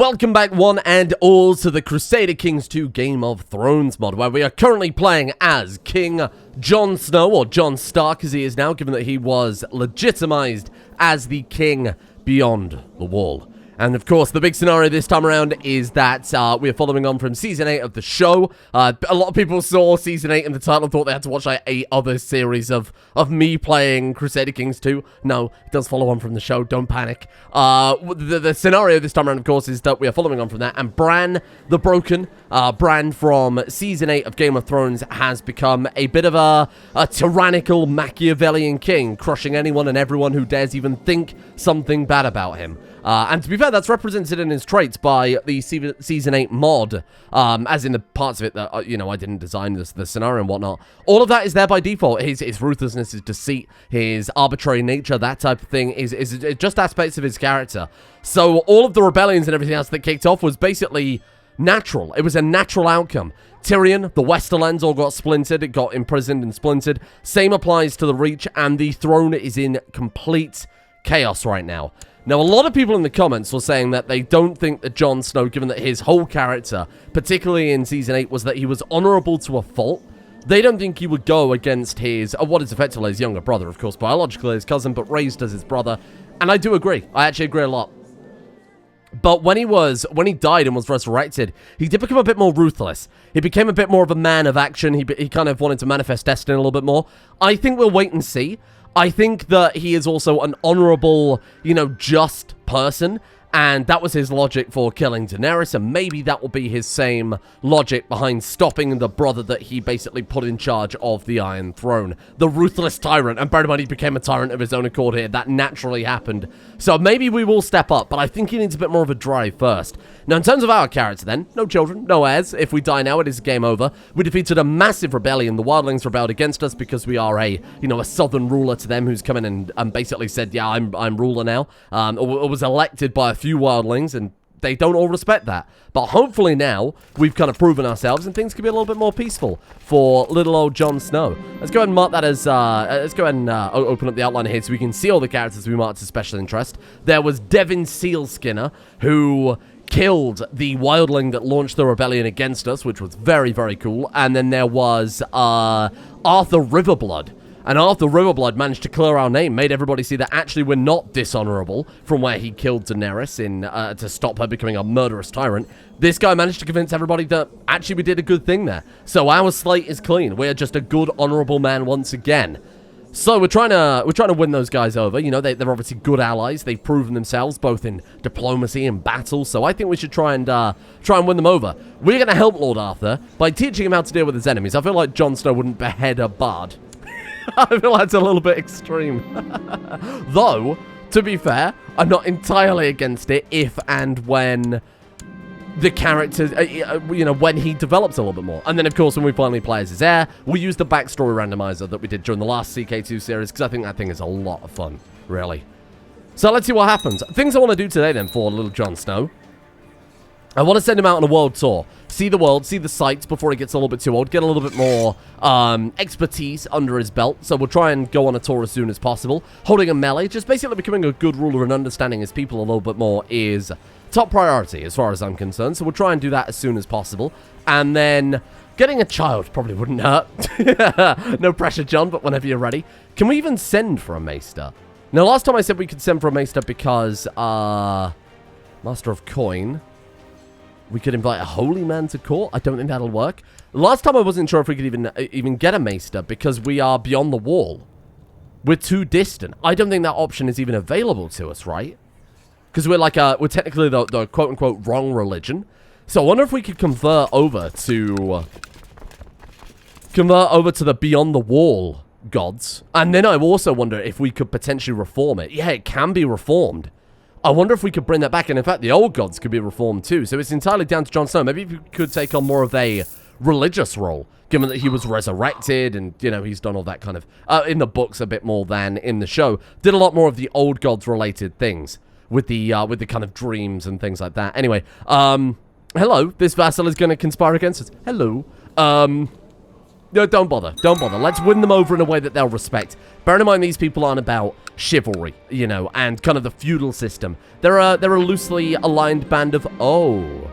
Welcome back one and all to the Crusader Kings II Game of Thrones mod, where we are currently playing as King Jon Snow, or Jon Stark as he is now, given that he was legitimized as the king beyond the wall. And of course, the big scenario this time around is that we are following on from Season 8 of the show. A lot of people saw Season 8 in the title and thought they had to watch like 8 other series of me playing Crusader Kings 2. No, it does follow on from the show, don't panic. The scenario this time around, of course, is that we are following on from that. And Bran the Broken, Bran from Season 8 of Game of Thrones, has become a bit of a tyrannical Machiavellian king, crushing anyone and everyone who dares even think something bad about him. And to be fair, that's represented in his traits by the Season 8 mod, as in the parts of it that, you know, I didn't design the scenario and whatnot. All of that is there by default. His ruthlessness, his deceit, his arbitrary nature, that type of thing is just aspects of his character. So all of the rebellions and everything else that kicked off was basically natural. It was a natural outcome. Tyrion, the Westerlands all got splintered. It got imprisoned and splintered. Same applies to the Reach, and the throne is in complete chaos right now. Now, a lot of people in the comments were saying that they don't think that Jon Snow, given that his whole character, particularly in Season 8, was that he was honorable to a fault. They don't think he would go against his, what is effectively his younger brother, of course, biologically his cousin, but raised as his brother. And I do agree. I actually agree a lot. But when he died and was resurrected, he did become a bit more ruthless. He became a bit more of a man of action. He kind of wanted to manifest destiny a little bit more. I think we'll wait and see. I think that he is also an honorable, you know, just person, and that was his logic for killing Daenerys, and maybe that will be his same logic behind stopping the brother that he basically put in charge of the Iron Throne. The ruthless tyrant, and bear in mind he became a tyrant of his own accord here. That naturally happened. So maybe we will step up, but I think he needs a bit more of a drive first. Now, in terms of our character then, no children, no heirs. If we die now, it is game over. We defeated a massive rebellion. The Wildlings rebelled against us because we are a southern ruler to them who's come in and basically said, yeah, I'm ruler now. Or was elected by a few Wildlings, and they don't all respect that. But hopefully now, we've kind of proven ourselves, and things can be a little bit more peaceful for little old Jon Snow. Let's go ahead and mark that as, let's go ahead and open up the outline here so we can see all the characters we marked as special interest. There was Devin Sealskinner, who killed the wildling that launched the rebellion against us, which was very, very cool. And then there was Arthur Riverblood. And Arthur Riverblood managed to clear our name, made everybody see that actually we're not dishonorable from where he killed Daenerys to stop her becoming a murderous tyrant. This guy managed to convince everybody that actually we did a good thing there. So our slate is clean. We're just a good, honorable man once again. So we're trying to win those guys over. You know, they're obviously good allies. They've proven themselves both in diplomacy and battle. So I think we should try and win them over. We're going to help Lord Arthur by teaching him how to deal with his enemies. I feel like Jon Snow wouldn't behead a bard. I feel like it's a little bit extreme. Though, to be fair, I'm not entirely against it if and when the character, when he develops a little bit more. And then, of course, when we finally play as his heir, we'll use the backstory randomizer that we did during the last CK2 series, because I think that thing is a lot of fun, really. So let's see what happens. Things I want to do today, then, for little Jon Snow. I want to send him out on a world tour. See the world, see the sights before he gets a little bit too old. Get a little bit more expertise under his belt. So we'll try and go on a tour as soon as possible. Holding a melee, just basically becoming a good ruler and understanding his people a little bit more is top priority as far as I'm concerned. So we'll try and do that as soon as possible. And then getting a child probably wouldn't hurt. No pressure, John, but whenever you're ready. Can we even send for a maester? Now, last time I said we could send for a maester because Master of Coin. We could invite a holy man to court. I don't think that'll work. Last time I wasn't sure if we could even get a maester because we are beyond the wall. We're too distant. I don't think that option is even available to us, right? Because we're technically the quote-unquote wrong religion. So I wonder if we could convert over to the beyond the wall gods. And then I also wonder if we could potentially reform it. Yeah, it can be reformed. I wonder if we could bring that back, and in fact, the old gods could be reformed too, so it's entirely down to Jon Snow. Maybe we could take on more of a religious role, given that he was resurrected, and, you know, he's done all that kind of, in the books a bit more than in the show. Did a lot more of the old gods-related things, with the kind of dreams and things like that. Anyway, hello, this vassal is going to conspire against us. Hello. No, don't bother. Don't bother. Let's win them over in a way that they'll respect. Bearing in mind these people aren't about chivalry, you know, and kind of the feudal system. They're a loosely aligned band of... Oh.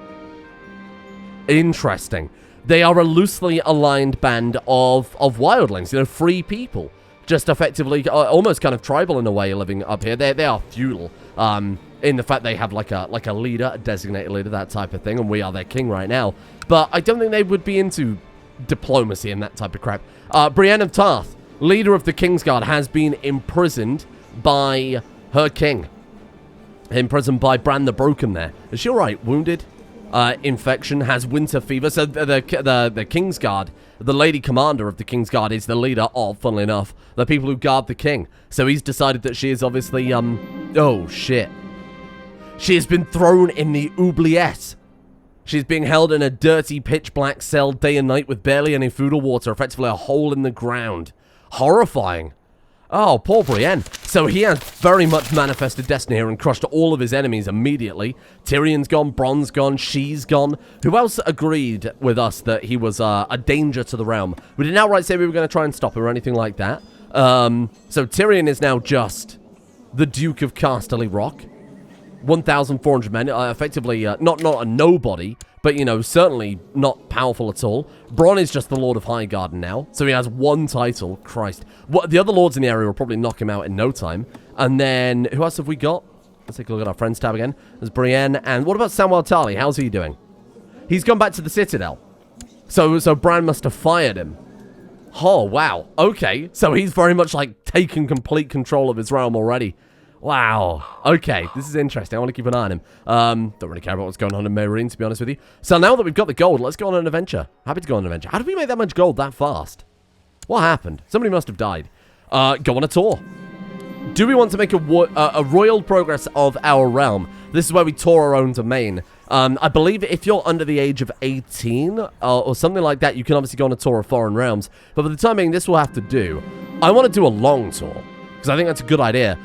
Interesting. They are a loosely aligned band of wildlings, you know, free people. Just effectively, almost kind of tribal in a way, living up here. They are feudal, in the fact they have like a leader, a designated leader, that type of thing, and we are their king right now. But I don't think they would be into diplomacy and that type of crap. Brienne of Tarth, leader of the Kingsguard, has been imprisoned by her king. Imprisoned by Bran the Broken there. Is she alright? Wounded? Infection, has winter fever. So the Kingsguard, the lady commander of the Kingsguard, is the leader of, funnily enough, the people who guard the king. So he's decided that she is obviously, oh shit. She has been thrown in the oubliette. She's being held in a dirty, pitch-black cell day and night with barely any food or water, effectively a hole in the ground. Horrifying. Oh, poor Brienne. So he has very much manifested destiny here and crushed all of his enemies immediately. Tyrion's gone, Bronn's gone, she's gone. Who else agreed with us that he was a danger to the realm? We didn't outright say we were going to try and stop him or anything like that. So Tyrion is now just the Duke of Casterly Rock. 1,400 men, effectively not a nobody, but, you know, certainly not powerful at all. Bronn is just the Lord of Highgarden now, so he has one title. Christ. The other lords in the area will probably knock him out in no time. And then, who else have we got? Let's take a look at our friends tab again. There's Brienne, and what about Samwell Tarly? How's he doing? He's gone back to the Citadel. So Bran must have fired him. Oh, wow. Okay, so he's very much, like, taken complete control of his realm already. Wow. Okay, this is interesting. I want to keep an eye on him. Don't really care about what's going on in Meereen, to be honest with you. So now that we've got the gold, let's go on an adventure. Happy to go on an adventure. How did we make that much gold that fast? What happened? Somebody must have died. Go on a tour. Do we want to make a royal progress of our realm? This is where we tour our own domain. I believe if you're under the age of 18 or something like that, you can obviously go on a tour of foreign realms. But for the time being, this will have to do. I want to do a long tour, because I think that's a good idea.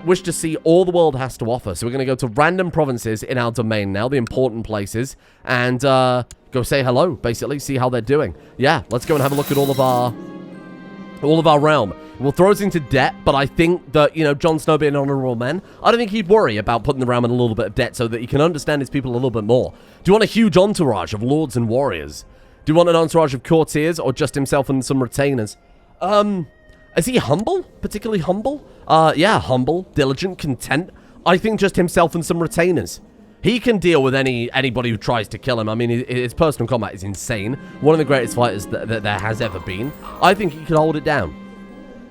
Wish to see all the world has to offer. So we're going to go to random provinces in our domain now, the important places, and go say hello, basically, see how they're doing. Yeah, let's go and have a look at all of our realm. We'll throw us into debt, but I think that, you know, Jon Snow being an honorable man, I don't think he'd worry about putting the realm in a little bit of debt so that he can understand his people a little bit more. Do you want a huge entourage of lords and warriors? Do you want an entourage of courtiers or just himself and some retainers? Is he humble? Particularly humble? Yeah, humble, diligent, content. I think just himself and some retainers. He can deal with anybody who tries to kill him. I mean, his personal combat is insane. One of the greatest fighters that there has ever been. I think he can hold it down.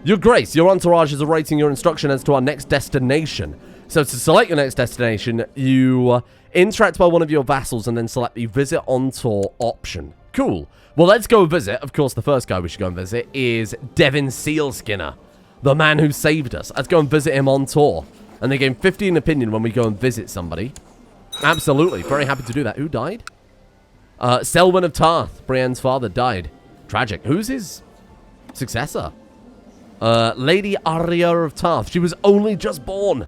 Your Grace, your entourage is awaiting your instruction as to our next destination. So to select your next destination, you interact by one of your vassals and then select the Visit on Tour option. Cool. Well, let's go visit. Of course, the first guy we should go and visit is Devin Sealskinner, the man who saved us. Let's go and visit him on tour. And they gain 15 opinion when we go and visit somebody. Absolutely. Very happy to do that. Who died? Selwyn of Tarth, Brienne's father, died. Tragic. Who's his successor? Lady Arya of Tarth. She was only just born.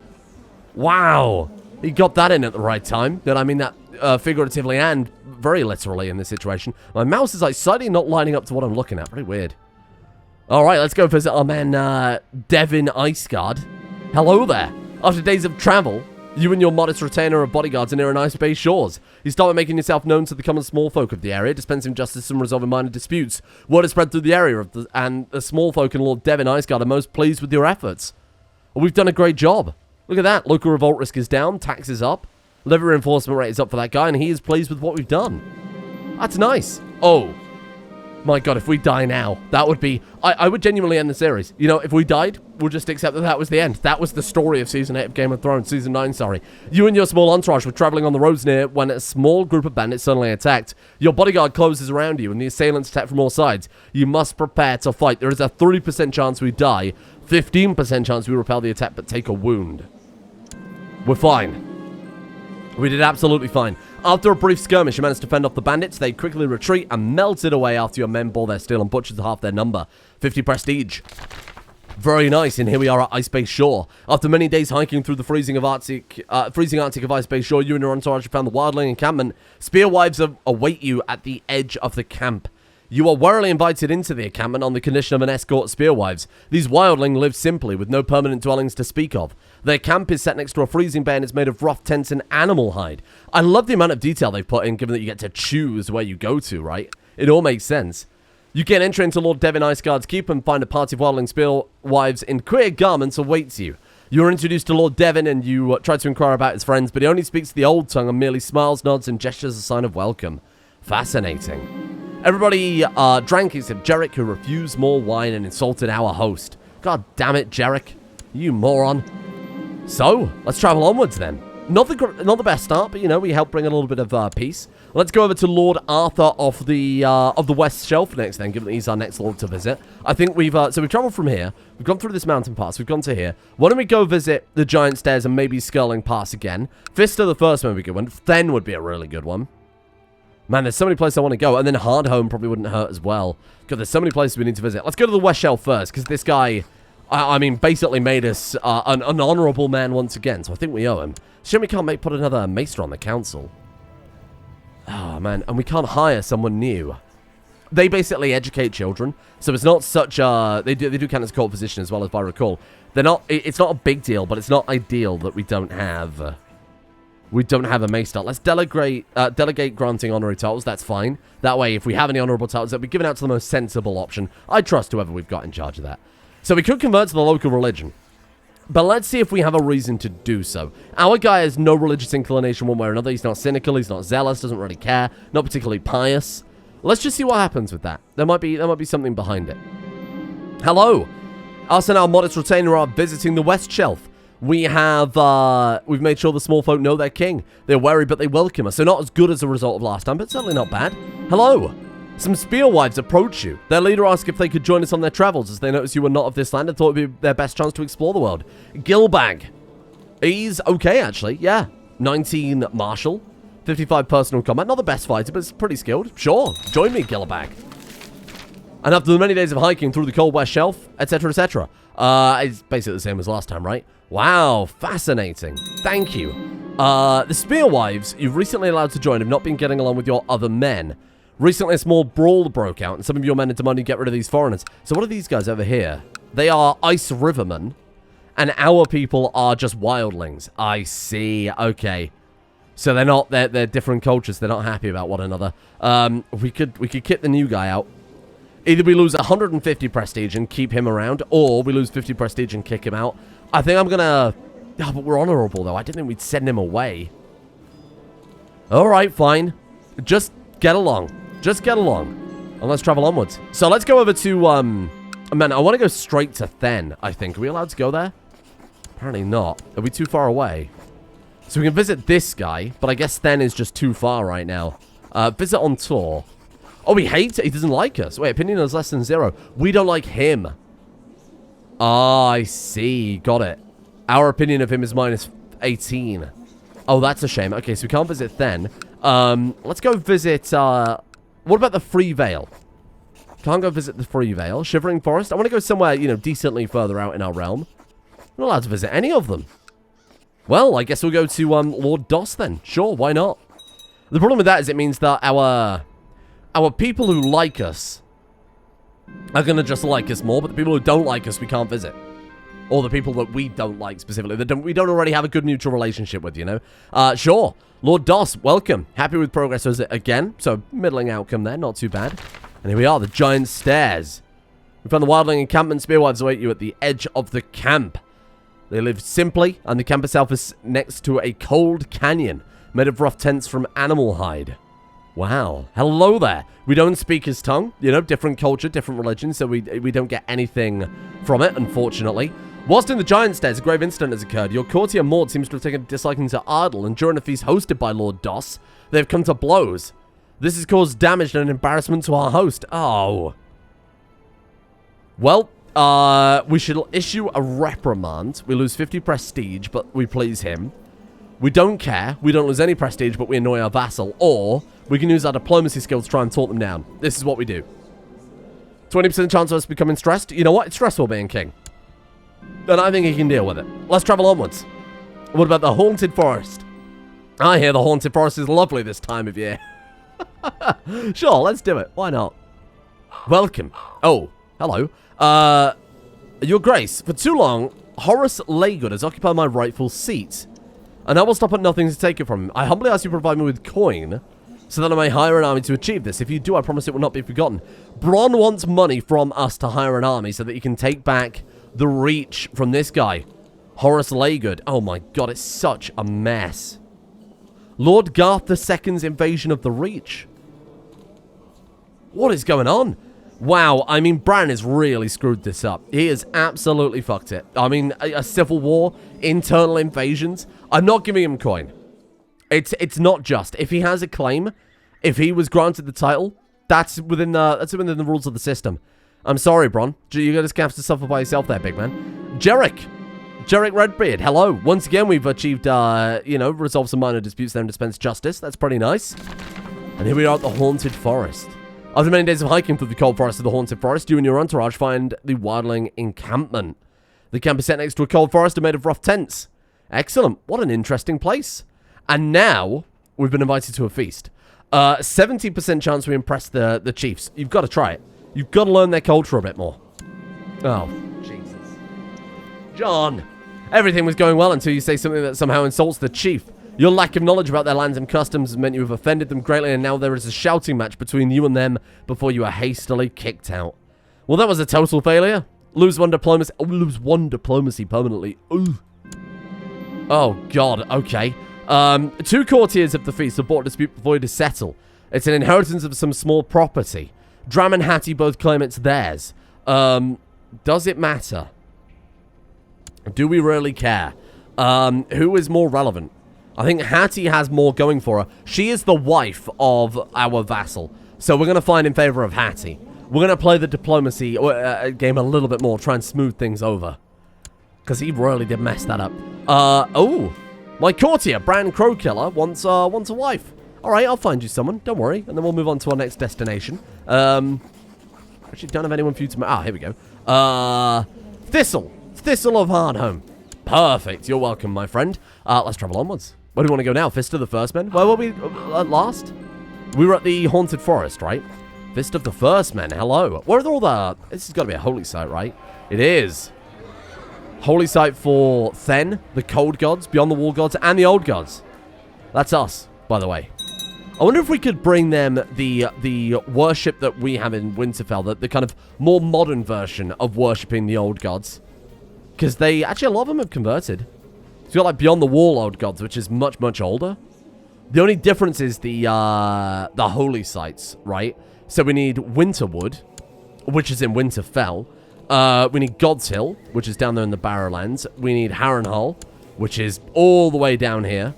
Wow. He got that in at the right time. I mean that figuratively and very literally in this situation. My mouse is like slightly not lining up to what I'm looking at. Very weird. Alright, let's go visit our man Devin Iceguard. Hello there. After days of travel, you and your modest retainer of bodyguards are near an Ice Bay shores. You start by making yourself known to the common small folk of the area, dispensing justice and resolving minor disputes. Word is spread through the area, and the small folk and Lord Devin Iceguard are most pleased with your efforts. Well, we've done a great job. Look at that. Local revolt risk is down, taxes up, levy reinforcement rate is up for that guy, and he is pleased with what we've done. That's nice. Oh. My god, if we die now, that would be... I would genuinely end the series. You know, if we died, we'll just accept that that was the end. That was the story of Season 8 of Game of Thrones. Season 9, sorry. You and your small entourage were traveling on the roads near when a small group of bandits suddenly attacked. Your bodyguard closes around you, and the assailants attack from all sides. You must prepare to fight. There is a 30% chance we die, 15% chance we repel the attack but take a wound. We're fine. We did absolutely fine. After a brief skirmish, you managed to fend off the bandits. They quickly retreat and melted away after your men bore their steel and butchered half their number. 50 prestige. Very nice, and here we are at Ice Bay Shore. After many days hiking through the freezing Arctic of Ice Bay Shore, you and your entourage have found the wildling encampment. Spearwives await you at the edge of the camp. You are warily invited into the encampment on the condition of an escort of spearwives. These wildling live simply, with no permanent dwellings to speak of. Their camp is set next to a freezing bay and is made of rough tents and animal hide. I love the amount of detail they've put in, given that you get to choose where you go to, right? It all makes sense. You gain entry into Lord Devin Iceguard's keep and find a party of wildling spearwives in queer garments awaits you. You are introduced to Lord Devin and you try to inquire about his friends, but he only speaks the old tongue and merely smiles, nods, and gestures a sign of welcome. Fascinating. Everybody drank except Jerick, who refused more wine and insulted our host. God damn it, Jerick. You moron. So, let's travel onwards then. Not the best start, but you know, we help bring a little bit of peace. Let's go over to Lord Arthur of the West Shelf next then, given that he's our next lord to visit. I think we've traveled from here. We've gone through this mountain pass. We've gone to here. Why don't we go visit the Giant Stairs and maybe Skirling Pass again? Vista, the first one would be a good one. Then would be a really good one. Man, there's so many places I want to go. And then Hardhome probably wouldn't hurt as well. God, there's so many places we need to visit. Let's go to the West Shelf first, because this guy, I mean, basically made us an honorable man once again. So I think we owe him. Shame we can't put another maester on the council. Oh, man. And we can't hire someone new. They basically educate children. So it's not such a... They do count as a court position as well, as I recall. They're not... It's not a big deal, but it's not ideal that we don't have... We don't have a maester. Let's delegate granting honorary titles. That's fine. That way, if we have any honorable titles, they'll be given out to the most sensible option. I trust whoever we've got in charge of that. So we could convert to the local religion. But let's see if we have a reason to do so. Our guy has no religious inclination one way or another. He's not cynical. He's not zealous. Doesn't really care. Not particularly pious. Let's just see what happens with that. There might be something behind it. Hello. Us and our modest retainer are visiting the West Shelf. We have, we've made sure the small folk know their king. They're wary, but they welcome us. So not as good as a result of last time, but certainly not bad. Hello. Some spearwives approach you. Their leader asked if they could join us on their travels, as they noticed you were not of this land and thought it would be their best chance to explore the world. Gilbag. He's okay, actually. Yeah. 19 Marshal. 55 personal combat. Not the best fighter, but it's pretty skilled. Sure. Join me, Gilbag. And after the many days of hiking through the cold West Shelf, etc., etc. It's basically the same as last time, right? Wow. Fascinating. Thank you. The spearwives you've recently allowed to join have not been getting along with your other men. Recently, a small brawl broke out, and some of your men are demanding to get rid of these foreigners. So what are these guys over here? They are Ice Rivermen, and our people are just wildlings. I see. Okay. So they're not, they're different cultures. They're not happy about one another. We could kick the new guy out. Either we lose 150 prestige and keep him around, or we lose 50 prestige and kick him out. I think I'm gonna... Oh, but we're honorable, though. I didn't think we'd send him away. Alright, fine. Just get along. Just get along. And let's travel onwards. So let's go over to, man, I want to go straight to Then, I think. Are we allowed to go there? Apparently not. Are we too far away? So we can visit this guy, but I guess Then is just too far right now. Visit on tour. Oh, he hates it. He doesn't like us. Wait, opinion is less than 0. We don't like him. Ah, I see. Got it. Our opinion of him is minus 18. Oh, that's a shame. Okay, so we can't visit Then. Let's go visit, what about the Free Vale? Can't go visit the Free Vale. Shivering Forest. I want to go somewhere, you know, decently further out in our realm. I'm not allowed to visit any of them. Well, I guess we'll go to, Lord Doss then. Sure, why not? The problem with that is it means that our people who like us are going to just like us more, but the people who don't like us, we can't visit. Or the people that we don't like specifically, that we don't already have a good mutual relationship with, you know? Sure. Lord Doss, welcome. Happy with progress again. So, middling outcome there, not too bad. And here we are, the Giant Stairs. We found the wildling encampment. Spearwives await you at the edge of the camp. They live simply, and the camp itself is next to a cold canyon made of rough tents from animal hide. Wow. Hello there. We don't speak his tongue. You know, different culture, different religion, so we don't get anything from it, unfortunately. Whilst in the Giant Stairs, a grave incident has occurred. Your courtier Maud seems to have taken a disliking to Ardle, and during a feast hosted by Lord Doss, they've come to blows. This has caused damage and embarrassment to our host. Oh. Well, we should issue a reprimand. We lose 50 prestige, but we please him. We don't care. We don't lose any prestige, but we annoy our vassal. Or we can use our diplomacy skills to try and talk them down. This is what we do. 20% chance of us becoming stressed. You know what? It's stressful being king. And I think he can deal with it. Let's travel onwards. What about the Haunted Forest? I hear the Haunted Forest is lovely this time of year. Sure, let's do it. Why not? Welcome. Oh, hello. Your Grace, for too long, Horace Laygood has occupied my rightful seat, and I will stop at nothing to take it from him. I humbly ask you to provide me with coin, so that I may hire an army to achieve this. If you do, I promise it will not be forgotten. Bronn wants money from us to hire an army so that he can take back the reach from this guy, Horace Laygood. Oh my god, it's such a mess. Lord Garth II's invasion of the Reach. What is going on? Wow, I mean, Bran has really screwed this up. He has absolutely fucked it. I mean, a civil war, internal invasions. I'm not giving him coin. It's not just. If he has a claim, if he was granted the title, that's within the rules of the system. I'm sorry, Bronn. You're going to have to suffer by yourself there, big man. Jarek Redbeard, hello. Once again, we've achieved, resolve some minor disputes, then dispense justice. That's pretty nice. And here we are at the Haunted Forest. After many days of hiking through the cold forest of the Haunted Forest, you and your entourage find the Wildling encampment. The camp is set next to a cold forest made of rough tents. Excellent. What an interesting place. And now, we've been invited to a feast. 70% chance we impress the chiefs. You've got to try it. You've got to learn their culture a bit more. Oh, Jesus. Jon, everything was going well until you say something that somehow insults the chief. Your lack of knowledge about their lands and customs has meant you have offended them greatly, and now there is a shouting match between you and them before you are hastily kicked out. Well, that was a total failure. Lose one diplomacy permanently. Ooh. Oh, God. Okay. 2 courtiers of the feast have brought a dispute before you to settle. It's an inheritance of some small property. Dram and Hattie both claim it's theirs. Does it matter? Do we really care? Who is more relevant? I think Hattie has more going for her. She is the wife of our vassal. So we're going to find in favor of Hattie. We're going to play the diplomacy game a little bit more, try and smooth things over. Because he really did mess that up. Oh, my courtier, Bran Crowkiller, wants a wife. All right, I'll find you someone. Don't worry. And then we'll move on to our next destination. Actually, don't have anyone for you to... Ah, here we go. Thistle of Hardhome. Perfect. You're welcome, my friend. Let's travel onwards. Where do we want to go now? Fist of the First Men? Where were we at last? We were at the Haunted Forest, right? Fist of the First Men. Hello. Where are all the... This has got to be a holy site, right? It is. Holy site for Then, the Cold Gods, Beyond the Wall Gods, and the Old Gods. That's us, by the way. I wonder if we could bring them the worship that we have in Winterfell, the kind of more modern version of worshipping the Old Gods. Because they... Actually, a lot of them have converted. So you've got, like, Beyond the Wall Old Gods, which is much, much older. The only difference is the holy sites, right? So we need Winterwood, which is in Winterfell. We need God's Hill, which is down there in the Barrowlands. We need Harrenhal, which is all the way down here.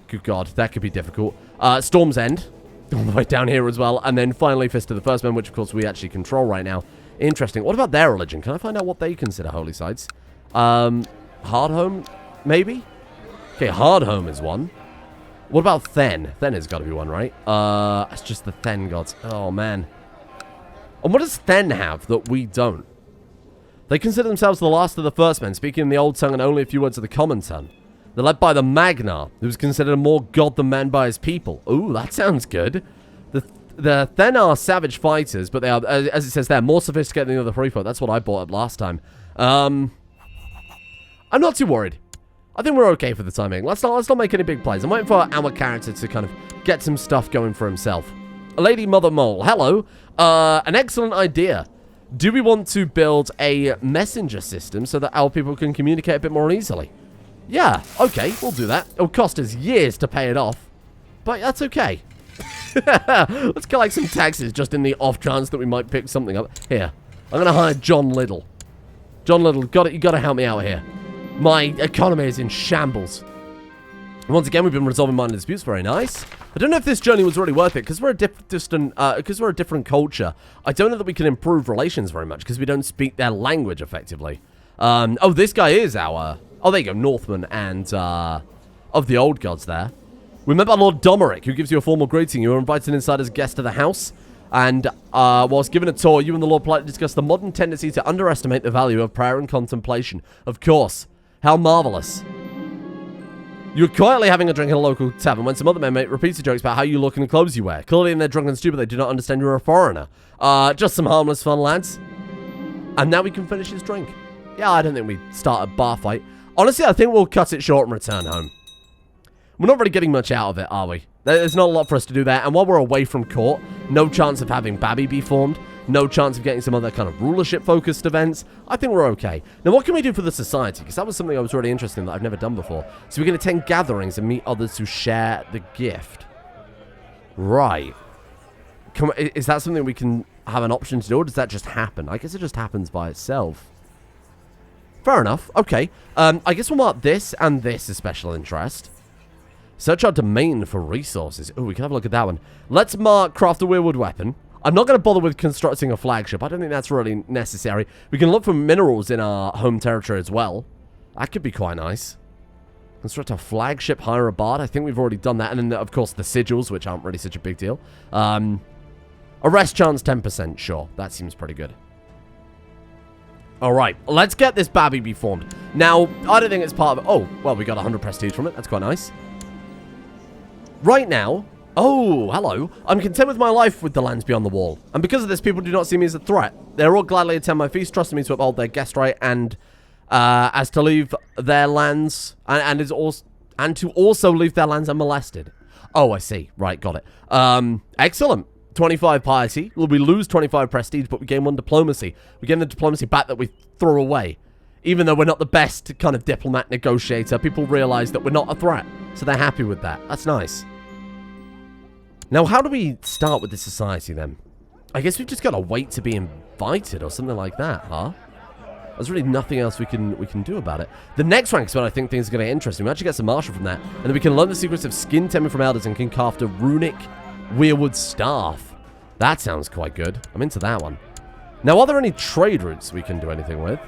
Good God, that could be difficult. Storm's End, all the way down here as well. And then finally Fist of the First Men, which of course we actually control right now. Interesting. What about their religion? Can I find out what they consider holy sites? Hardhome, maybe? Okay, Hardhome is one. What about Then? Then has got to be one, right? It's just the Then gods. Oh, man. And what does Then have that we don't? They consider themselves the last of the First Men, speaking in the old tongue and only a few words of the common tongue. They're led by the Magnar, who's considered a more god than man by his people. Ooh, that sounds good. The Then are savage fighters, but they are, as it says there, more sophisticated than the other Freefolk. That's what I brought up last time. I'm not too worried. I think we're okay for the timing. Let's not make any big plays. I'm waiting for our character to kind of get some stuff going for himself. Lady Mother Mole, hello. An excellent idea. Do we want to build a messenger system so that our people can communicate a bit more easily? Yeah, okay, we'll do that. It'll cost us years to pay it off, but that's okay. Let's collect some taxes just in the off chance that we might pick something up. Here, I'm going to hire John Little. John Little, you got to help me out here. My economy is in shambles. Once again, we've been resolving minor disputes. Very nice. I don't know if this journey was really worth it because we're a different culture. I don't know that we can improve relations very much because we don't speak their language effectively. Oh, this guy is our... Oh, there you go, Northman and of the Old Gods there. We met by Lord Domeric, who gives you a formal greeting. You were invited inside as a guest to the house. And whilst given a tour, you and the Lord politely discussed the modern tendency to underestimate the value of prayer and contemplation. Of course. How marvelous. You're quietly having a drink in a local tavern when some other men make repeated jokes about how you look and the clothes you wear. Clearly in their drunken stupor, they do not understand you're a foreigner. Just some harmless fun, lads. And now we can finish his drink. Yeah, I don't think we start a bar fight. Honestly, I think we'll cut it short and return home. We're not really getting much out of it, are we? There's not a lot for us to do there. And while we're away from court, no chance of having Babby be formed. No chance of getting some other kind of rulership-focused events. I think we're okay. Now, what can we do for the society? Because that was something I was really interested in that I've never done before. So we can attend gatherings and meet others who share the gift. Right. Is that something we can have an option to do, or does that just happen? I guess it just happens by itself. Fair enough. Okay. I guess we'll mark this and this as special interest. Search our domain for resources. Oh, we can have a look at that one. Let's mark craft a Weirwood weapon. I'm not going to bother with constructing a flagship. I don't think that's really necessary. We can look for minerals in our home territory as well. That could be quite nice. Construct a flagship, hire a bard. I think we've already done that. And then, of course, the sigils, which aren't really such a big deal. Arrest chance 10%. Sure, that seems pretty good. All right, let's get this Babby be formed. Now, I don't think it's part of it. Oh, well, we got 100 prestige from it. That's quite nice. Right now... Oh, hello. I'm content with my life with the lands beyond the wall. And because of this, people do not see me as a threat. They're all gladly attend my feast, trusting me to uphold their guest right and as to leave their lands and to also leave their lands unmolested. Oh, I see. Right, got it. Excellent. 25 piety. Well, we lose 25 prestige, but we gain 1 diplomacy. We gain the diplomacy back that we threw away. Even though we're not the best kind of diplomat negotiator, people realize that we're not a threat. So they're happy with that. That's nice. Now, how do we start with this society, then? I guess we've just got to wait to be invited or something like that, huh? There's really nothing else we can do about it. The next rank is when I think things are going to get interesting. We actually get some Marshal from that, and then we can learn the secrets of skin taming from elders and can craft a runic Weirwood staff. That sounds quite good. I'm into that one. Now, are there any trade routes we can do anything with?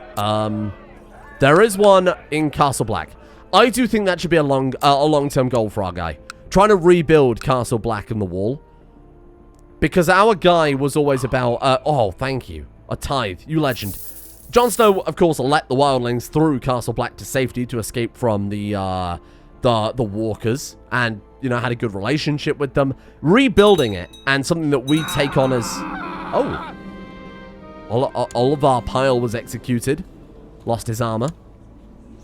There is one in Castle Black. I do think that should be a long-term goal for our guy. Trying to rebuild Castle Black and the Wall. Because our guy was always about... oh, thank you. A tithe. You legend. Jon Snow, of course, let the wildlings through Castle Black to safety to escape from the walkers. And, you know, had a good relationship with them. Rebuilding it. And something that we take on as... Oh. Oliver Pyle was executed. Lost his armor.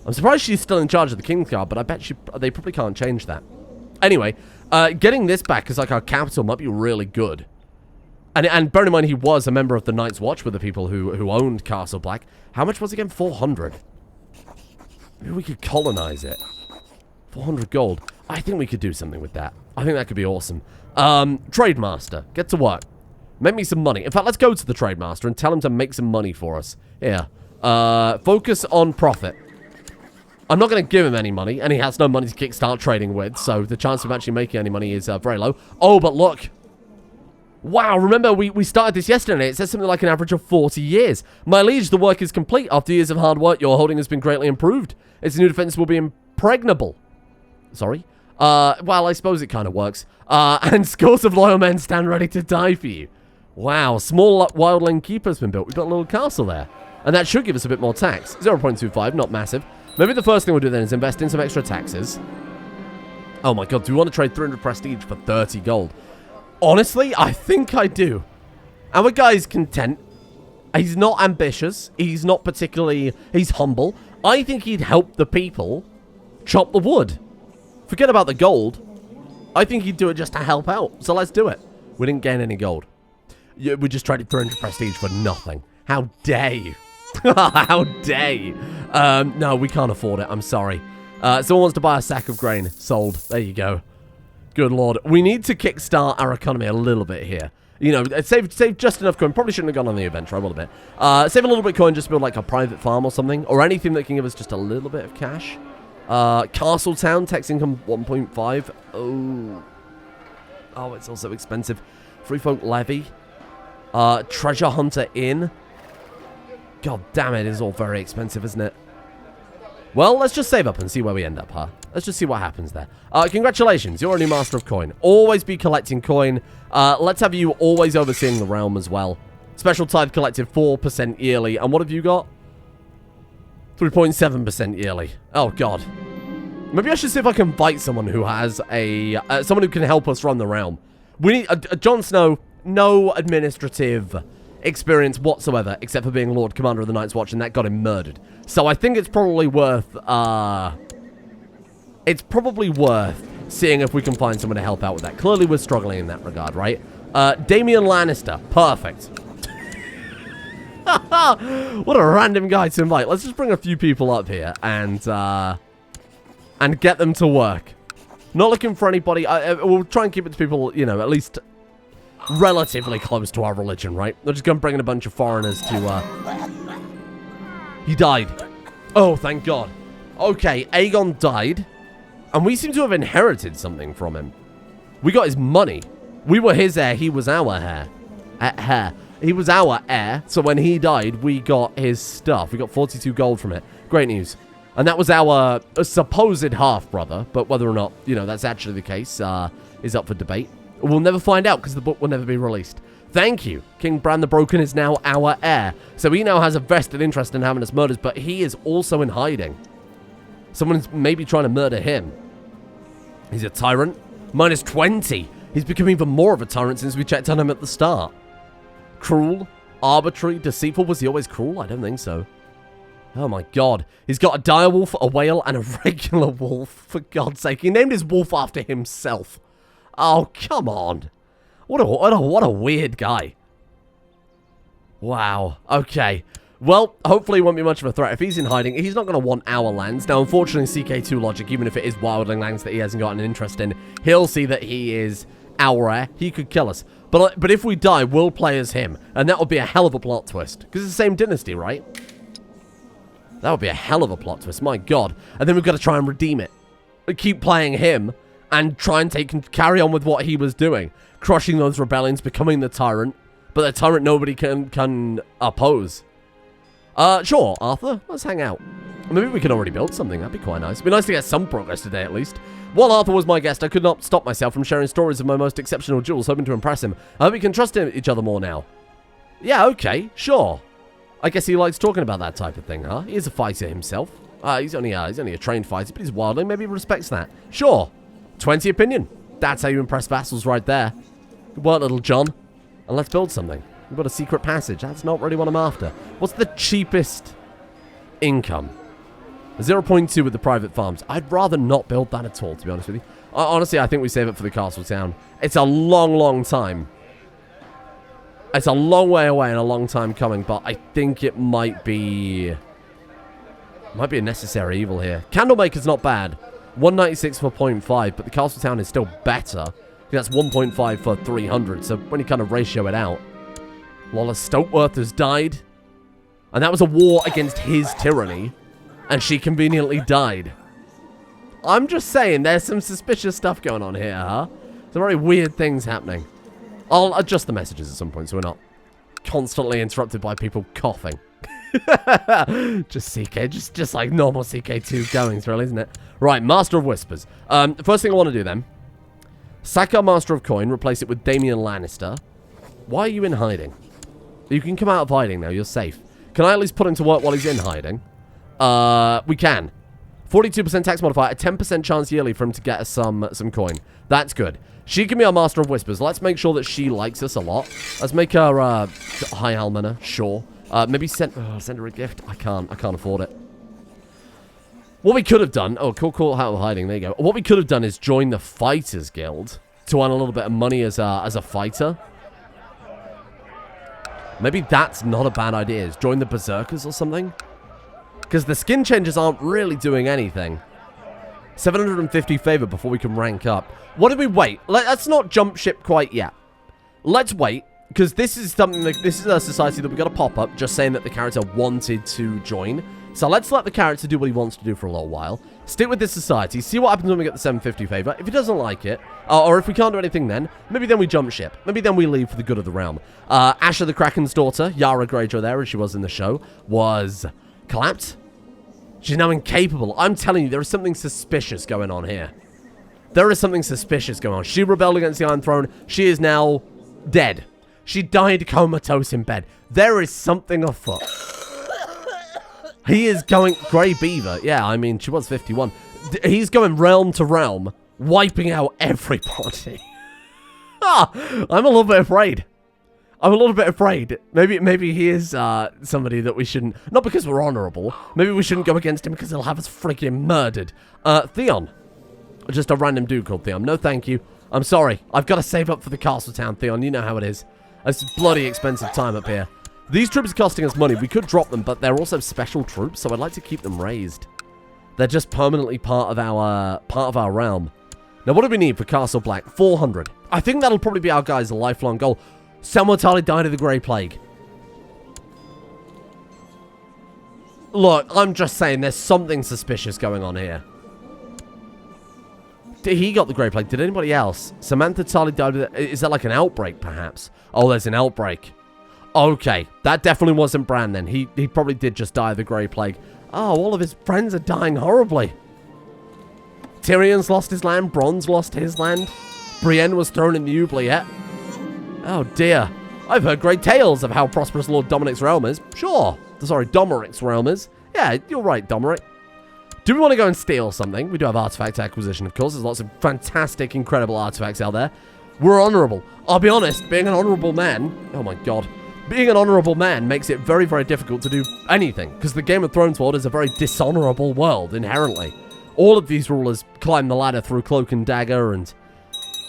I'm surprised she's still in charge of the King's Guard, but I bet they probably can't change that. Anyway, getting this back as like our capital might be really good. And bearing in mind he was a member of the Night's Watch with the people who owned Castle Black. How much was it again? 400. Maybe we could colonize it. 400 gold. I think we could do something with that. I think that could be awesome. Trade Master. Get to work. Make me some money. In fact, let's go to the Trade Master and tell him to make some money for us. Here. Focus on profit. I'm not going to give him any money, and he has no money to kickstart trading with, so the chance of actually making any money is very low. Oh, but look. Wow, remember, we started this yesterday. It says something like an average of 40 years. My liege, the work is complete. After years of hard work, your holding has been greatly improved. Its new defense will be impregnable. Sorry? Well, I suppose it kind of works. And scores of loyal men stand ready to die for you. Wow, small wildling keeper's been built. We've got a little castle there. And that should give us a bit more tax. 0.25, not massive. Maybe the first thing we'll do then is invest in some extra taxes. Oh my god, do we want to trade 300 prestige for 30 gold? Honestly, I think I do. Our guy's content. He's not ambitious. He's not particularly... He's humble. I think he'd help the people chop the wood. Forget about the gold. I think he'd do it just to help out. So let's do it. We didn't gain any gold. We just traded 300 prestige for nothing. How dare you? How dare you? No, we can't afford it. I'm sorry. Someone wants to buy a sack of grain. Sold. There you go. Good lord. We need to kickstart our economy a little bit here. You know, save just enough coin. Probably shouldn't have gone on the adventure. I will a bit. Save a little bit of coin just to build like a private farm or something. Or anything that can give us just a little bit of cash. Castle Town. Tax income 1.5. Oh. Oh, it's also expensive. Free Folk Levy. Treasure Hunter Inn. God damn it, it's all very expensive, isn't it? Well, let's just save up and see where we end up, huh? Let's just see what happens there. Congratulations, you're a new master of coin. Always be collecting coin. Let's have you always overseeing the realm as well. Special tithe collected 4% yearly. And what have you got? 3.7% yearly. Oh, God. Maybe I should see if I can fight someone who has a... someone who can help us run the realm. We need... Jon Snow, no administrative experience whatsoever, except for being Lord Commander of the Night's Watch, and that got him murdered. So I think it's probably worth... it's probably worth seeing if we can find someone to help out with that. Clearly we're struggling in that regard, right? Damien Lannister. Perfect. What a random guy to invite. Let's just bring a few people up here and get them to work. Not looking for anybody. We'll try and keep it to people, you know, at least relatively close to our religion, right? We're just going to bring in a bunch of foreigners to... He died. Oh, thank God. Okay, Aegon died. And we seem to have inherited something from him. We got his money. We were his heir. He was our heir. He was our heir. So when he died, we got his stuff. We got 42 gold from it. Great news. And that was our supposed half-brother. But whether or not, you know, that's actually the case is up for debate. We'll never find out because the book will never be released. Thank you. King Bran the Broken is now our heir. So he now has a vested interest in having us murdered. But he is also in hiding. Someone's maybe trying to murder him. He's a tyrant. Minus 20. He's become even more of a tyrant since we checked on him at the start. Cruel, arbitrary, deceitful. Was he always cruel? I don't think so. Oh my God. He's got a direwolf, a whale, and a regular wolf. For God's sake. He named his wolf after himself. Oh, come on. What a weird guy. Wow. Okay. Well, hopefully he won't be much of a threat. If he's in hiding, he's not going to want our lands. Now, unfortunately, CK2 logic, even if it is wildling lands that he hasn't got an interest in, he'll see that he is our heir. He could kill us. But if we die, we'll play as him. And that would be a hell of a plot twist. Because it's the same dynasty, right? That would be a hell of a plot twist. My God. And then we've got to try and redeem it. Keep playing him and try and carry on with what he was doing. Crushing those rebellions, becoming the tyrant. But the tyrant nobody can oppose. Sure, Arthur. Let's hang out. Maybe we can already build something. That'd be quite nice. It'd be nice to get some progress today, at least. While Arthur was my guest, I could not stop myself from sharing stories of my most exceptional duels, hoping to impress him. I hope we can trust each other more now. Yeah, okay. Sure. I guess he likes talking about that type of thing, huh? He is a fighter himself. He's only a trained fighter, but he's wildling. Maybe he respects that. Sure. 20 opinion. That's how you impress vassals right there. Good work, little John. And let's build something. We've got a secret passage. That's not really what I'm after. What's the cheapest income? 0.2 with the private farms. I'd rather not build that at all, to be honest with you. Honestly, I think we save it for the castle town. It's a long, long time. It's a long way away and a long time coming, but I think it might be a necessary evil here. Candlemaker's not bad. 196 for 0.5, but the castle town is still better. That's 1.5 for 300, so when you kind of ratio it out. Lola Stokworth has died. And that was a war against his tyranny. And she conveniently died. I'm just saying, there's some suspicious stuff going on here, huh? Some very weird things happening. I'll adjust the messages at some point so we're not constantly interrupted by people coughing. Just CK, just like normal CK2 goings, really, isn't it? Right, Master of Whispers. First thing I want to do then. Sack our Master of Coin, replace it with Damien Lannister. Why are you in hiding? You can come out of hiding now, you're safe. Can I at least put him to work while he's in hiding? We can. 42% tax modifier, a 10% chance yearly for him to get us some coin. That's good. She can be our Master of Whispers. Let's make sure that she likes us a lot. Let's make her High Almoner, sure. Maybe send her a gift. I can't afford it. What we could have done... Oh, cool out of hiding. There you go. What we could have done is join the Fighters Guild to earn a little bit of money as a fighter. Maybe that's not a bad idea. Is join the Berserkers or something? Because the skin changes aren't really doing anything. 750 favor before we can rank up. What do we wait? Let's not jump ship quite yet. Let's wait. Because this is something that, this is a society that we got to pop up just saying that the character wanted to join. So let's let the character do what he wants to do for a little while. Stick with this society. See what happens when we get the 750 favor. If he doesn't like it, or if we can't do anything then, maybe then we jump ship. Maybe then we leave for the good of the realm. Asha the Kraken's daughter, Yara Greyjoy there, as she was in the show, was collapsed. She's now incapable. I'm telling you, there is something suspicious going on here. There is something suspicious going on. She rebelled against the Iron Throne. She is now dead. She died comatose in bed. There is something afoot. He is going... Grey Beaver. Yeah, I mean, she was 51. He's going realm to realm, wiping out everybody. I'm a little bit afraid. I'm a little bit afraid. Maybe he is somebody that we shouldn't... Not because we're honorable. Maybe we shouldn't go against him because he'll have us freaking murdered. Theon. Just a random dude called Theon. No, thank you. I'm sorry. I've got to save up for the castle town, Theon. You know how it is. It's bloody expensive time up here. These troops are costing us money. We could drop them, but they're also special troops, so I'd like to keep them raised. They're just permanently part of our realm. Now, what do we need for Castle Black? 400. I think that'll probably be our guys' lifelong goal. Samwatali died of the Grey Plague. Look, I'm just saying there's something suspicious going on here. He got the Grey Plague. Did anybody else? Samantha Tali died of it. Is that like an outbreak, perhaps? Oh, there's an outbreak. Okay, that definitely wasn't Bran then. He probably did just die of the Grey Plague. Oh, all of his friends are dying horribly. Tyrion's lost his land. Bronn's lost his land. Brienne was thrown in the oubliette. Oh, dear. I've heard great tales of how prosperous Lord Dominic's realm is. Sure. Sorry, Domeric's realm is. Yeah, you're right, Domeric. Do we want to go and steal something? We do have artifact acquisition, of course. There's lots of fantastic, incredible artifacts out there. We're honorable. I'll be honest, being an honorable man... Oh, my God. Being an honorable man makes it very, very difficult to do anything. Because the Game of Thrones world is a very dishonorable world, inherently. All of these rulers climb the ladder through cloak and dagger and...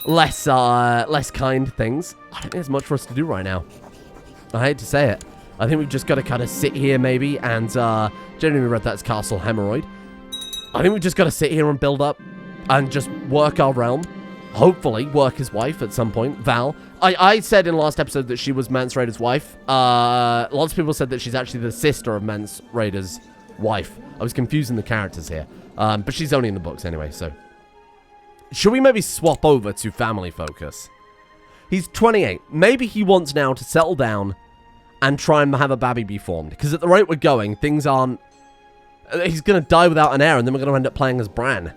less kind things. I don't think there's much for us to do right now. I hate to say it. I think we've just got to kind of sit here, maybe, and, generally read that's Castle Hemorrhoid. I think we've just got to sit here and build up and just work our realm. Hopefully, work his wife at some point. Val. I said in last episode that she was Mance Rayder's wife. Lots of people said that she's actually the sister of Mance Rayder's wife. I was confusing the characters here. But she's only in the books anyway, so... Should we maybe swap over to family focus? He's 28. Maybe he wants now to settle down and try and have a baby be formed. Because at the rate we're going, things aren't... He's going to die without an heir, and then we're going to end up playing as Bran.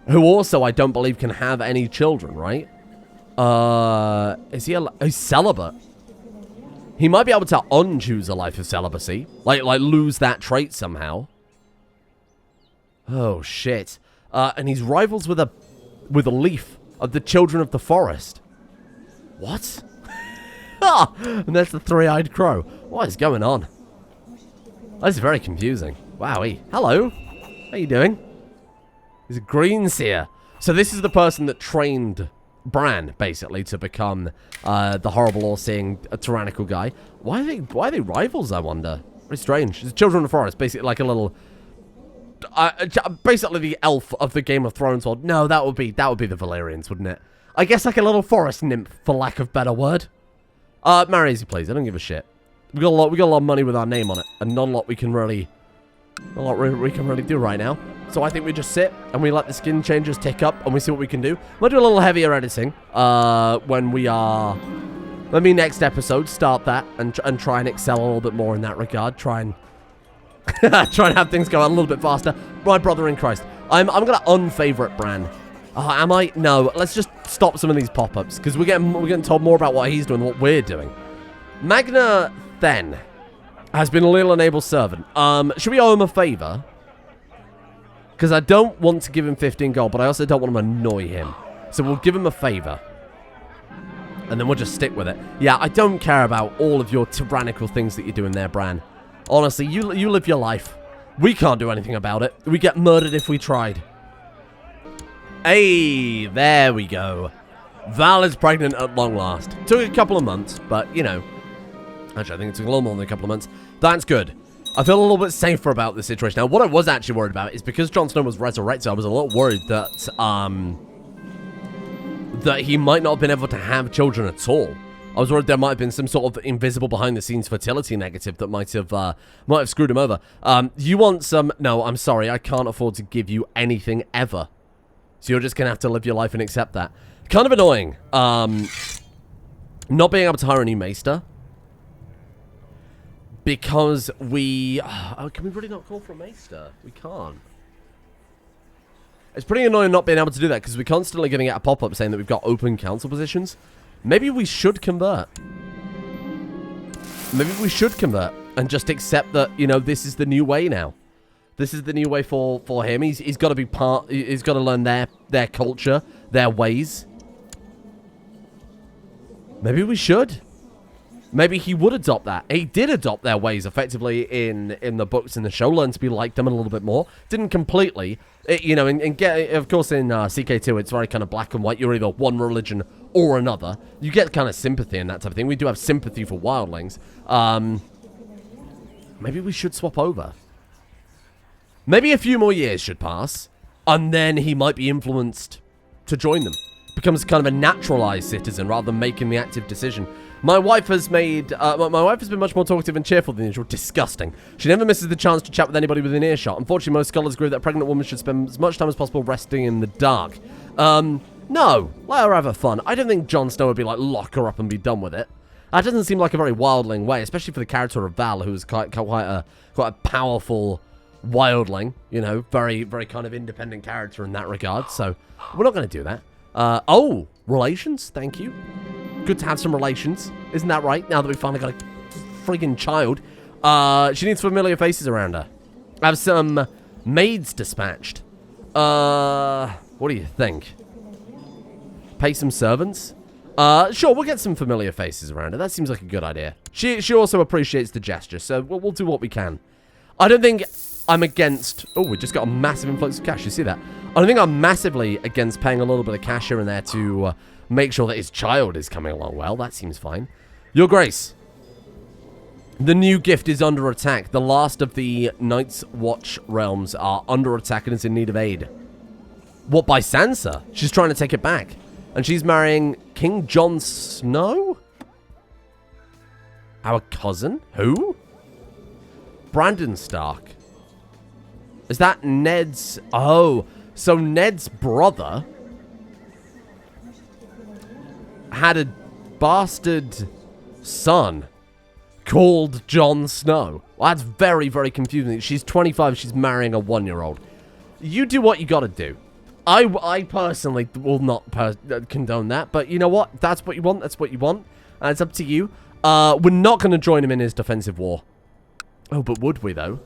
Who also, I don't believe, can have any children, right? Is he he's celibate? He might be able to unchoose a life of celibacy. Like lose that trait somehow. Oh, shit. And he's rivals with a leaf of the Children of the Forest. What? Ah! And there's the three-eyed crow. What is going on? That's very confusing. Wowie. Hello. How you doing? He's a green seer. So this is the person that trained Bran, basically, to become the horrible, all-seeing, tyrannical guy. Why are they rivals, I wonder? Very strange. It's Children of the Forest, basically like a little... basically the elf of the Game of Thrones world. No, that would be the Valyrians, wouldn't it? I guess like a little forest nymph, for lack of better word. Marry easy, please. I don't give a shit. We got a lot of money with our name on it, and not a lot we can really do right now. So I think we just sit and we let the skin changes tick up, and we see what we can do. We'll do a little heavier editing when we are. Let me next episode start that and try and excel a little bit more in that regard. Try and have things go a little bit faster. My brother in Christ. I'm gonna unfavorite Bran. Am I? No. Let's just stop some of these pop-ups because we're getting told more about what he's doing than what we're doing. Magna Then has been a little unable servant. Should we owe him a favor? Because I don't want to give him 15 gold, but I also don't want to annoy him. So we'll give him a favor. And then we'll just stick with it. Yeah, I don't care about all of your tyrannical things that you're doing there, Bran. Honestly, you live your life. We can't do anything about it. We get murdered if we tried. Hey, there we go. Val is pregnant at long last. Took a couple of months, but, you know. Actually, I think it took a little more than a couple of months. That's good. I feel a little bit safer about this situation. Now, what I was actually worried about is because Jon Snow was resurrected, I was a little worried that, that he might not have been able to have children at all. I was worried there might have been some sort of invisible behind-the-scenes fertility negative that might have screwed him over. You want some... No, I'm sorry. I can't afford to give you anything ever. So you're just going to have to live your life and accept that. Kind of annoying. Not being able to hire a new maester. Because we... can we really not call for a maester? We can't. It's pretty annoying not being able to do that because we're constantly getting a pop-up saying that we've got open council positions. Maybe we should convert. Maybe we should convert and just accept that, you know, this is the new way now. This is the new way for him. He's got to be he's got to learn their culture, their ways. Maybe we should. Maybe he would adopt that. He did adopt their ways effectively in the books and the show. Learn to be like them a little bit more. Didn't completely. You know, of course in CK2 it's very kind of black and white. You're either one religion or another. You get kind of sympathy and that type of thing. We do have sympathy for wildlings. Maybe we should swap over. Maybe a few more years should pass. And then he might be influenced to join them. Becomes kind of a naturalized citizen rather than making the active decision. My wife has made, my wife has been much more talkative and cheerful than usual. Disgusting. She never misses the chance to chat with anybody within earshot. Unfortunately, most scholars agree that a pregnant woman should spend as much time as possible resting in the dark. No. Let her have fun. I don't think Jon Snow would be like, lock her up and be done with it. That doesn't seem like a very wildling way, especially for the character of Val, who's quite a powerful wildling. You know, very, very kind of independent character in that regard. So, we're not going to do that. Oh, relations? Thank you. Good to have some relations. Isn't that right? Now that we finally got a friggin' child. She needs familiar faces around her. I have some maids dispatched. What do you think? Pay some servants? Sure, we'll get some familiar faces around her. That seems like a good idea. She also appreciates the gesture, so we'll do what we can. I don't think I'm against... Oh, we just got a massive influx of cash. You see that? I don't think I'm massively against paying a little bit of cash here and there to make sure that his child is coming along well. That seems fine. Your Grace. The new gift is under attack. The last of the Night's Watch realms are under attack and is in need of aid. What, by Sansa? She's trying to take it back. And she's marrying King Jon Snow? Our cousin? Who? Brandon Stark. Is that Ned's... Oh, so Ned's brother had a bastard son called Jon Snow. Well, that's very, very confusing. She's 25. She's marrying a 1-year-old. You do what you got to do. I personally will not condone that. But you know what? If that's what you want. That's what you want. And it's up to you. We're not going to join him in his defensive war. Oh, but would we, though?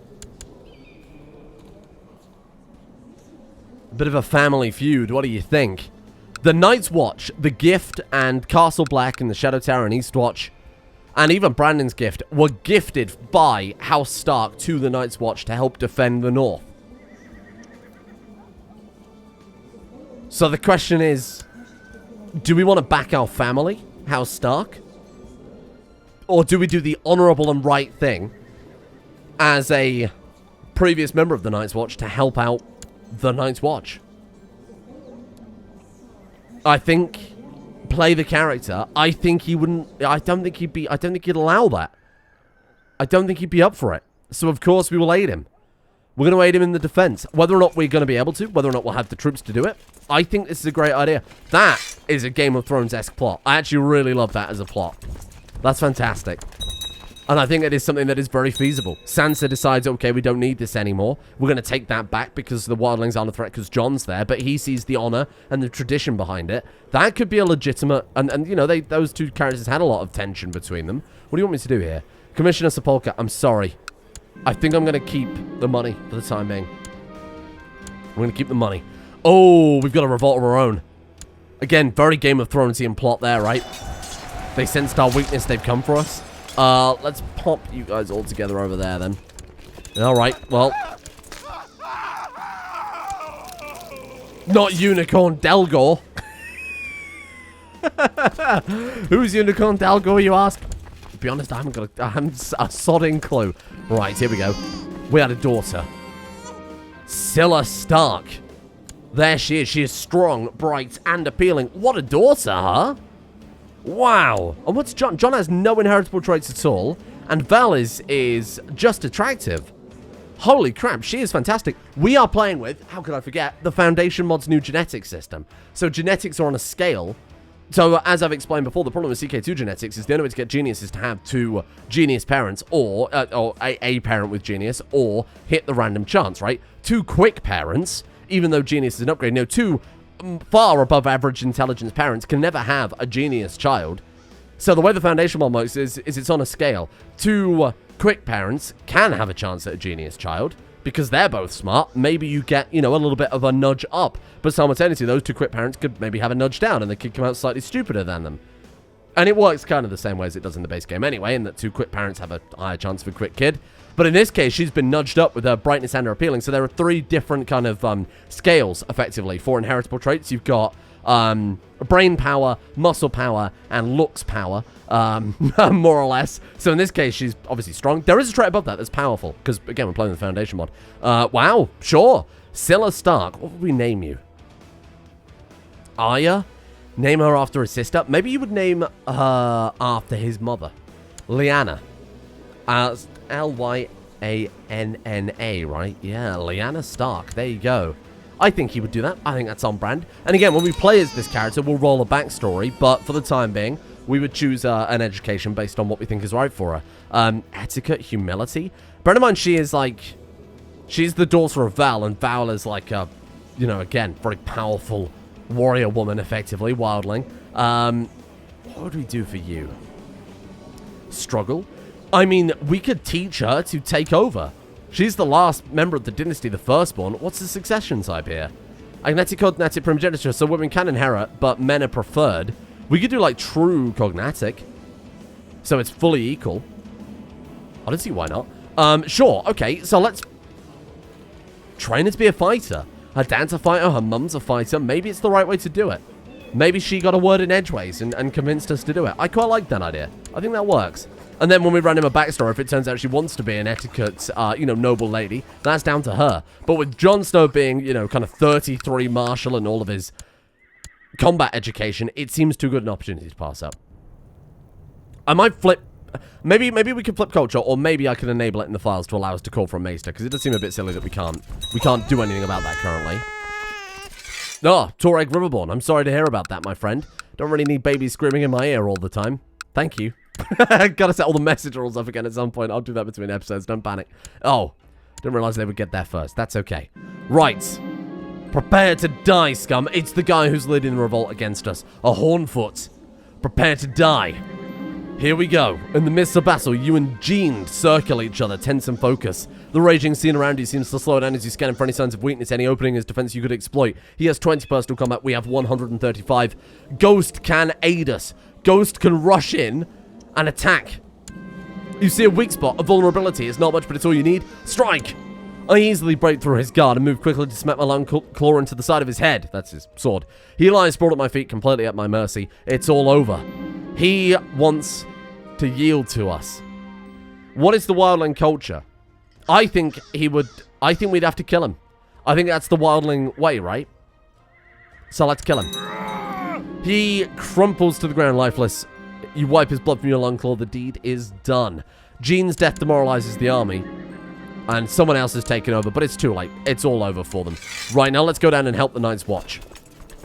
A bit of a family feud. What do you think? The Night's Watch, the Gift, and Castle Black, and the Shadow Tower, and Eastwatch, and even Brandon's Gift were gifted by House Stark to the Night's Watch to help defend the North. So the question is, do we want to back our family, House Stark? Or do we do the honorable and right thing as a previous member of the Night's Watch to help out the Night's Watch? I think play the character. I think he wouldn't. I don't think he'd allow that. I don't think he'd be up for it. So of course we will aid him. We're going to aid him in the defense. Whether or not we're going to be able to, whether or not we'll have the troops to do it, I think this is a great idea. That is a Game of Thrones-esque plot. I actually really love that as a plot. That's fantastic. And I think it is something that is very feasible. Sansa decides, okay, we don't need this anymore. We're going to take that back because the wildlings aren't a threat because Jon's there. But he sees the honor and the tradition behind it. That could be a legitimate... And you know, those two characters had a lot of tension between them. What do you want me to do here? Commissioner Sepulchre, I'm sorry. I think I'm going to keep the money for the time being. I'm going to keep the money. Oh, we've got a revolt of our own. Again, very Game of Thronesian plot there, right? They sensed our weakness. They've come for us. Let's pop you guys all together over there, then. Alright, well. Not Unicorn Delgor. Who's Unicorn Delgor, you ask? To be honest, I haven't a sodding clue. Right, here we go. We had a daughter. Scylla Stark. There she is. She is strong, bright, and appealing. What a daughter, huh? Wow. And what's Jon? Jon has no inheritable traits at all. And Val is just attractive. Holy crap, she is fantastic. We are playing with, how could I forget, the Foundation Mod's new genetics system. So genetics are on a scale. So as I've explained before, the problem with CK2 genetics is the only way to get genius is to have 2 genius parents or a parent with genius or hit the random chance, right? 2 quick parents, even though genius is an upgrade. No, 2 far above average intelligence parents can never have a genius child. So the way the Foundation Mod works is it's on a scale. 2 quick parents can have a chance at a genius child. because they're both smart, maybe you get, you know, a little bit of a nudge up. But simultaneously, those two crit parents could maybe have a nudge down, and the kid come out slightly stupider than them. And it works kind of the same way as it does in the base game anyway, in that two crit parents have a higher chance of a crit kid. But in this case, she's been nudged up with her brightness and her appealing. So there are three different kind of scales, effectively, for inheritable traits. You've got brain power, muscle power, and looks power, more or less. So in this case, she's obviously strong. There is a trait above that that's powerful, because, again, we're playing the Foundation mod. Wow, sure. Scylla Stark. What would we name you? Arya? Name her after his sister? Maybe you would name her after his mother. Lyanna. L-Y-A-N-N-A, right? Yeah, Lyanna Stark. There you go. I think he would do that. I think that's on brand. And again, when we play as this character, we'll roll a backstory. But for the time being, we would choose an education based on what we think is right for her. Etiquette, humility. Bear in mind, she is like... She's the daughter of Val, and Val is like a, you know, again, very powerful warrior woman, effectively, wildling. What would we do for you? Struggle? I mean, we could teach her to take over. She's the last member of the dynasty, the firstborn. What's the succession type here? Agnetic cognatic primogeniture, so women can inherit, but men are preferred. We could do, like, true cognatic. So it's fully equal. I don't see why not. Sure, okay, so let's train her to be a fighter. Her dad's a fighter, her mum's a fighter. Maybe it's the right way to do it. Maybe she got a word in edgeways and convinced us to do it. I quite like that idea. I think that works. And then when we run him a backstory, if it turns out she wants to be an etiquette, you know, noble lady, that's down to her. But with Jon Snow being, you know, kind of 33 Marshal and all of his combat education, it seems too good an opportunity to pass up. I might flip... Maybe we could flip culture, or maybe I can enable it in the files to allow us to call for a maester, because it does seem a bit silly that we can't do anything about that currently. Oh, Toreg Riverborn. I'm sorry to hear about that, my friend. Don't really need babies screaming in my ear all the time. Thank you. Gotta set all the message rules up again at some point. I'll do that between episodes. Don't panic. Oh, didn't realize they would get there first. That's okay. Right. Prepare to die, scum. It's the guy who's leading the revolt against us. A Hornfoot. Prepare to die. Here we go. In the midst of battle, you and Jean circle each other, tense and focus. The raging scene around you seems to slow down as you scan for any signs of weakness, any opening in his defense you could exploit. He has 20 personal combat, we have 135. Ghost can aid us. Ghost can rush in and attack. You see a weak spot, a vulnerability. It's not much, but it's all you need. Strike! I easily break through his guard and move quickly to smack my long claw into the side of his head. That's his sword. He lies sprawled at my feet, completely at my mercy. It's all over. He wants to yield to us. What is the wildling culture? I think we'd have to kill him. I think that's the wildling way, right? So let's kill him. He crumples to the ground lifeless. You wipe his blood from your long claw. The deed is done. Jean's death demoralizes the army. And someone else has taken over, but it's too late. It's all over for them. Right, now let's go down and help the Night's Watch.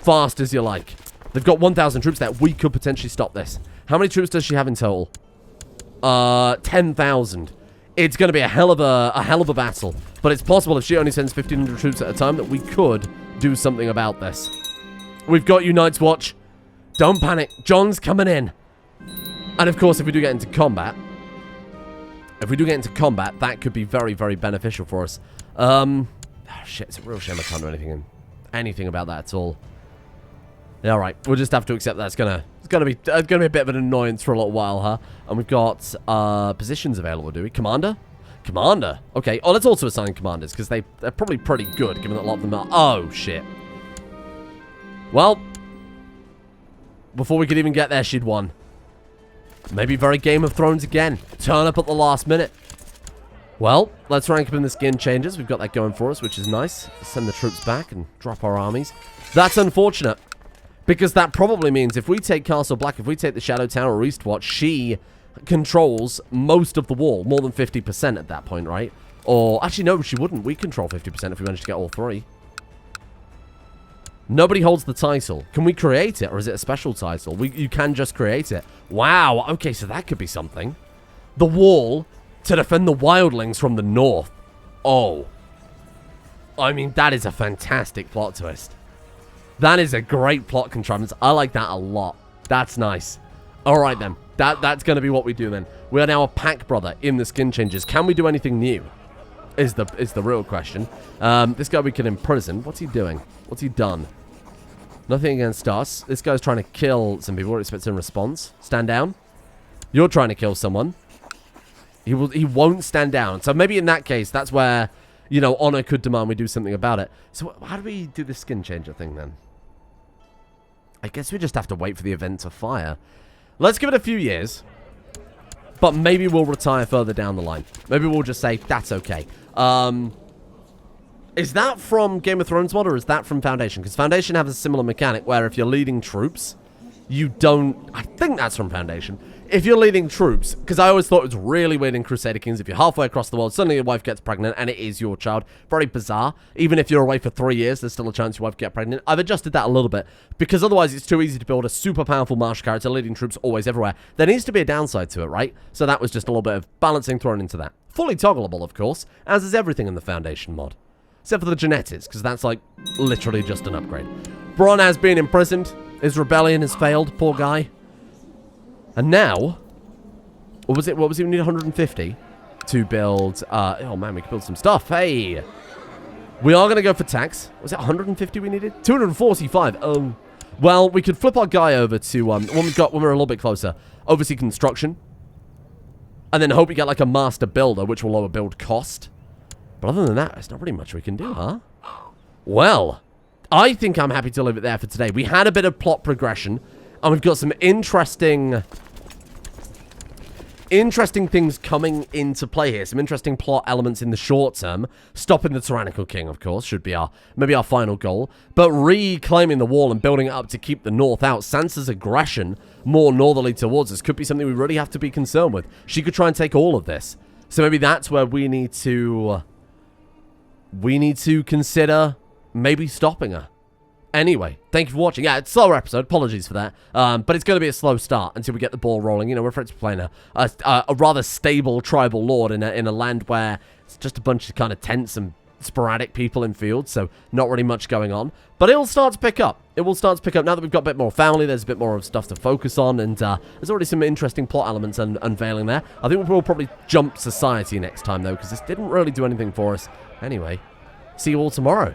Fast as you like. They've got 1,000 troops there. We could potentially stop this. How many troops does she have in total? 10,000. It's going to be a hell of a battle. But it's possible if she only sends 1,500 troops at a time that we could do something about this. We've got you, Night's Watch. Don't panic. Jon's coming in. And of course, if we do get into combat, that could be very, very beneficial for us. Oh, shit, it's a real shame I can't do anything about that at all. Yeah, all right, we'll just have to accept that. It's gonna be a bit of an annoyance for a little while, huh? And we've got positions available, do we? Commander? Commander. Okay. Oh, let's also assign commanders because they're probably pretty good, given that a lot of them are. Oh shit. Well, before we could even get there, she'd won. Maybe very Game of Thrones again. Turn up at the last minute. Well, let's rank up in the skin changes. We've got that going for us, which is nice. Send the troops back and drop our armies. That's unfortunate. Because that probably means if we take Castle Black, if we take the Shadow Tower or Eastwatch, she controls most of the wall. More than 50% at that point, right? Or, actually, no, she wouldn't. We control 50% if we manage to get all three. Nobody holds the title. Can we create it, or is it a special title? You can just create it. Wow, okay, so that could be something. The wall to defend the wildlings from the north. Oh. I mean, that is a fantastic plot twist. That is a great plot contrivance. I like that a lot. That's nice. Alright then. That's going to be what we do then. We are now a pack brother in the skin changes. Can we do anything new? is the real question. This guy we can imprison. What's he doing? What's he done? Nothing against us. This guy's trying to kill some people. What expects in response? Stand down. You're trying to kill someone. He won't stand down. So maybe in that case, that's where, you know, honor could demand we do something about it. So how do we do the skin changer thing then? I guess we just have to wait for the event to fire. Let's give it a few years. But maybe we'll retire further down the line. Maybe we'll just say, that's okay. Is that from Game of Thrones mod or is that from Foundation? Because Foundation has a similar mechanic where if you're leading troops, you don't... I think that's from Foundation. If you're leading troops, because I always thought it was really weird in Crusader Kings, if you're halfway across the world, suddenly your wife gets pregnant and it is your child. Very bizarre. Even if you're away for 3 years, there's still a chance your wife get pregnant. I've adjusted that a little bit because otherwise it's too easy to build a super powerful martial character leading troops always everywhere. There needs to be a downside to it, right? So that was just a little bit of balancing thrown into that. Fully toggleable, of course, as is everything in the Foundation mod. Except for the genetics, because that's like literally just an upgrade. Bronn has been imprisoned. His rebellion has failed, poor guy. And now, what was it we need 150 to build, oh man, we can build some stuff. Hey, we are going to go for tax. Was it 150 we needed? 245. Oh, well, we could flip our guy over to, when we're a little bit closer, oversee construction. And then hope we get like a master builder, which will lower build cost. But other than that, there's not really much we can do, huh? Well, I think I'm happy to leave it there for today. We had a bit of plot progression, and we've got some interesting things coming into play here. Some interesting plot elements in the short term. Stopping the Tyrannical King, of course, should be maybe our final goal. But reclaiming the wall and building it up to keep the north out. Sansa's aggression more northerly towards us could be something we really have to be concerned with. She could try and take all of this. So maybe that's where we need to consider maybe stopping her. Anyway, thank you for watching. Yeah, it's a slower episode. Apologies for that. But it's going to be a slow start until we get the ball rolling. You know, we're afraid to be playing a rather stable tribal lord in a land where it's just a bunch of kind of tents and sporadic people in fields, so not really much going on. But it'll start to pick up. It will start to pick up now that we've got a bit more family. There's a bit more of stuff to focus on, and there's already some interesting plot elements unveiling there. I think we'll probably jump society next time, though, because this didn't really do anything for us. Anyway, see you all tomorrow.